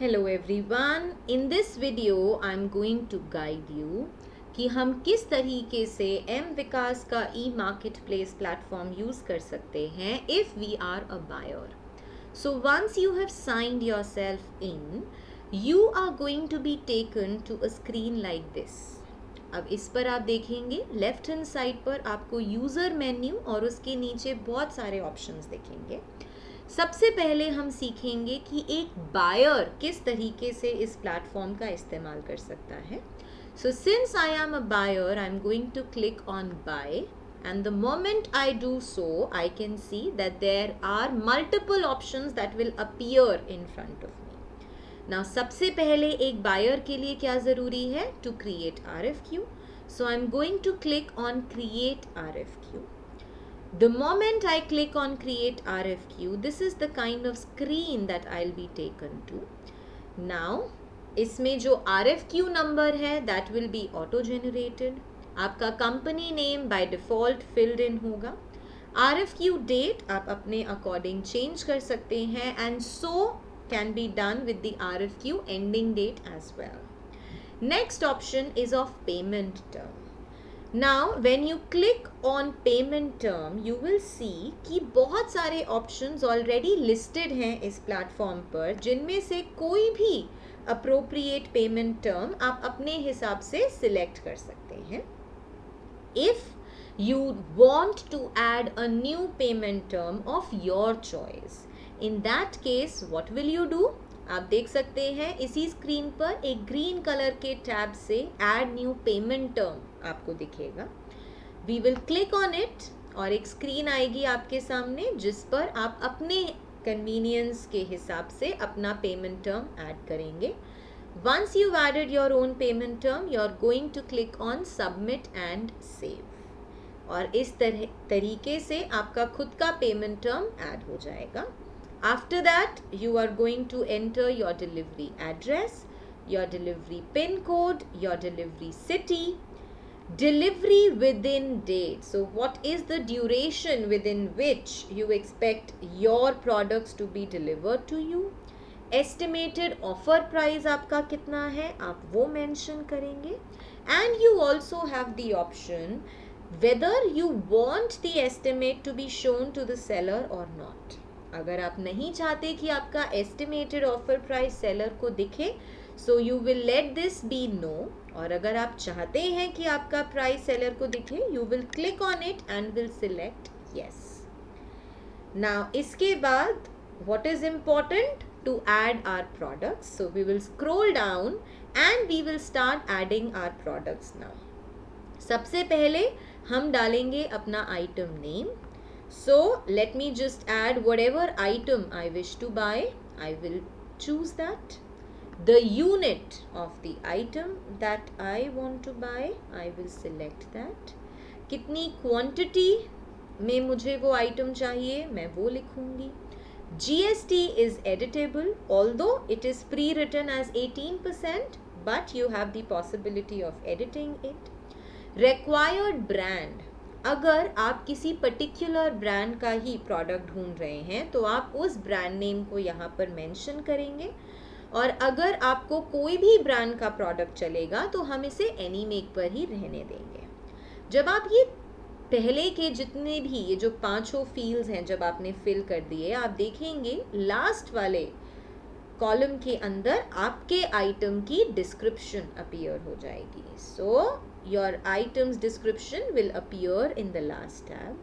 Hello everyone. In this video I'm going to guide you कि हम किस तरीके से एम विकास का ई मार्केट प्लेस प्लेटफॉर्म यूज़ कर सकते हैं if we are a buyer. So once you have signed yourself in, you are going to be taken to a screen like this. अब इस पर आप देखेंगे लेफ्ट हैंड साइड पर आपको यूज़र मेन्यू और उसके नीचे बहुत सारे ऑप्शंस दिखेंगे. सबसे पहले हम सीखेंगे कि एक बायर किस तरीके से इस प्लेटफॉर्म का इस्तेमाल कर सकता है. So since I am a buyer I am going to click on buy and the moment I do so I can see that there are multiple options that will appear in front of me. Now सबसे पहले एक buyer के लिए क्या ज़रूरी है? To create RFQ. So I'm going to click on create RFQ. The moment I click on create RFQ, this is the kind of screen that I'll be taken to. Now, इसमें जो RFQ number है that will be auto generated. आपका company name by default filled in होगा. RFQ date आप अपने according change कर सकते हैं and so can be done with the RFQ ending date as well. Next option is of payment term. Now when you click on payment term you will see कि बहुत सारे options already listed हैं इस platform पर जिनमें से कोई भी appropriate payment term आप अपने हिसाब से select कर सकते हैं. If you want to add a new payment term of your choice, in that case what will you do? आप देख सकते हैं इसी स्क्रीन पर एक ग्रीन कलर के टैब से ऐड न्यू पेमेंट टर्म आपको दिखेगा. We will click on it और एक स्क्रीन आएगी आपके सामने जिस पर आप अपने कन्वीनियंस के हिसाब से अपना पेमेंट टर्म ऐड करेंगे. Once you added your own payment term you are going to click on submit and save और इस तरीके से आपका खुद का पेमेंट टर्म ऐड हो जाएगा. After that, you are going to enter your delivery address, your delivery PIN code, your delivery city, delivery within date. So what is the duration within which you expect your products to be delivered to you? Estimated offer price आपका कितना है आप वो mention करेंगे. And you also have the option whether you want the estimate to be shown to the seller or not. अगर आप नहीं चाहते कि आपका एस्टिमेटेड ऑफर प्राइस सेलर को दिखे so you will let this be no. और अगर आप चाहते हैं कि आपका प्राइस सेलर को दिखे you will click on it and will select yes. Now इसके बाद what is important to add our products. So we will scroll down and we will start adding our products. Now सबसे पहले हम डालेंगे अपना item name. So let me just add whatever item I wish to buy. I will choose that. The unit of the item that I want to buy, I will select that. कितनी quantity में मुझे वो item चाहिए मैं वो लिखूंगी. GST is editable although it is pre-written as 18% but you have the possibility of editing it. Required brand. अगर आप किसी पर्टिकुलर ब्रांड का ही प्रोडक्ट ढूंढ रहे हैं तो आप उस ब्रांड नेम को यहाँ पर मेंशन करेंगे और अगर आपको कोई भी ब्रांड का प्रोडक्ट चलेगा तो हम इसे एनी मेक पर ही रहने देंगे. जब आप ये पहले के जितने भी ये जो पांचों फील्ड्स हैं जब आपने फिल कर दिए आप देखेंगे लास्ट वाले कॉलम के अंदर आपके आइटम की डिस्क्रिप्शन अपीयर हो जाएगी. सो your items description will appear in the last tab.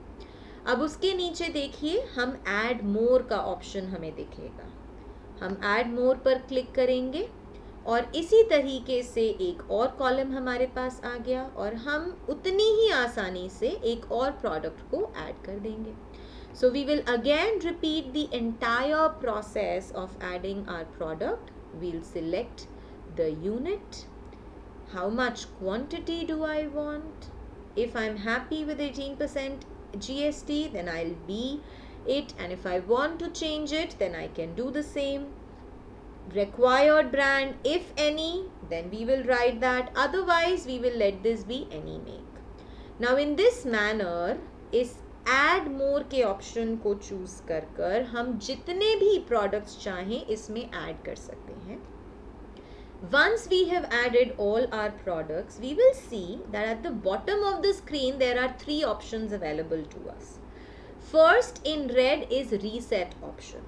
अब उसके नीचे देखिए हम add more का ऑप्शन हमें दिखेगा. हम add more पर क्लिक करेंगे और इसी तरीके से एक और कॉलम हमारे पास आ गया और हम उतनी ही आसानी से एक और प्रोडक्ट को ऐड कर देंगे. So we will again repeat the entire process of adding our product. We'll select the unit. How much quantity do I want? If I'm happy with 18% GST then I'll be it, and if I want to change it then I can do the same. Required brand if any then we will write that, otherwise we will let this be any make. Now in this manner इस add more के option को choose कर हम जितने भी products चाहें इसमें add कर सकते हैं. Once we have added all our products, we will see that at the bottom of the screen there are three options available to us. First in red is reset option.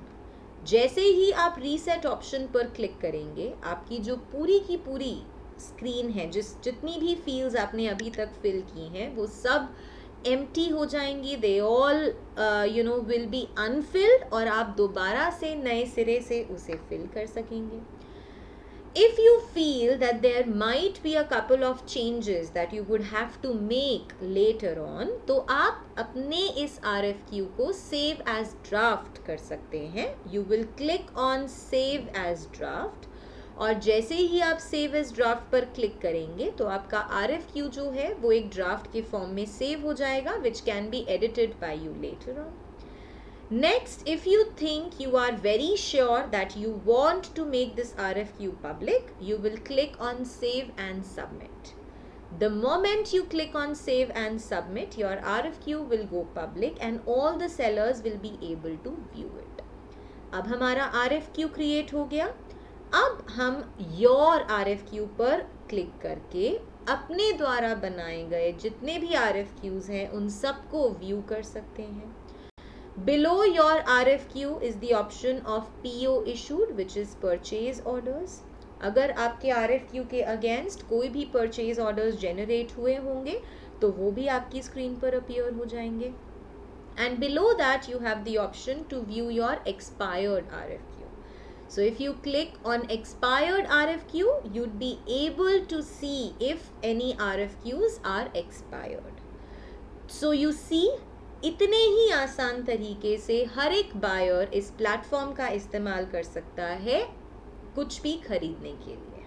जैसे ही आप reset option पर click करेंगे, आपकी जो पूरी की पूरी screen है, जितनी भी fields आपने अभी तक fill की हैं, वो सब empty हो जाएंगी. They all will be unfilled और आप दोबारा से नए सिरे से उसे fill कर सकेंगे. If you feel that there might be a couple of changes that you would have to make later on, तो आप अपने इस RFQ को save as draft कर सकते हैं. You will click on save as draft और जैसे ही आप save as draft पर क्लिक करेंगे तो आपका RFQ जो है वो एक draft के फॉर्म में सेव हो जाएगा, which can be edited by you later on. Next, if you think you are very sure that you want to make this RFQ public, you will click on save and submit. The moment you click on save and submit, your RFQ will go public and all the sellers will be able to view it. अब हमारा RFQ create हो गया. अब हम your RFQ पर click करके अपने द्वारा बनाए गए जितने भी RFQs हैं उन सबको व्यू कर सकते हैं. Below your RFQ is the option of PO issued, which is purchase orders. अगर आपके RFQ के अगेंस्ट कोई भी purchase orders generate हुए होंगे तो वो भी आपकी स्क्रीन पर अपीयर हो जाएंगे. And below that you have the option to view your expired RFQ. So if you click on expired RFQ, you'd be able to see if any RFQs are expired. So you see, इतने ही आसान तरीके से हर एक buyer इस platform का इस्तेमाल कर सकता है कुछ भी खरीदने के लिए.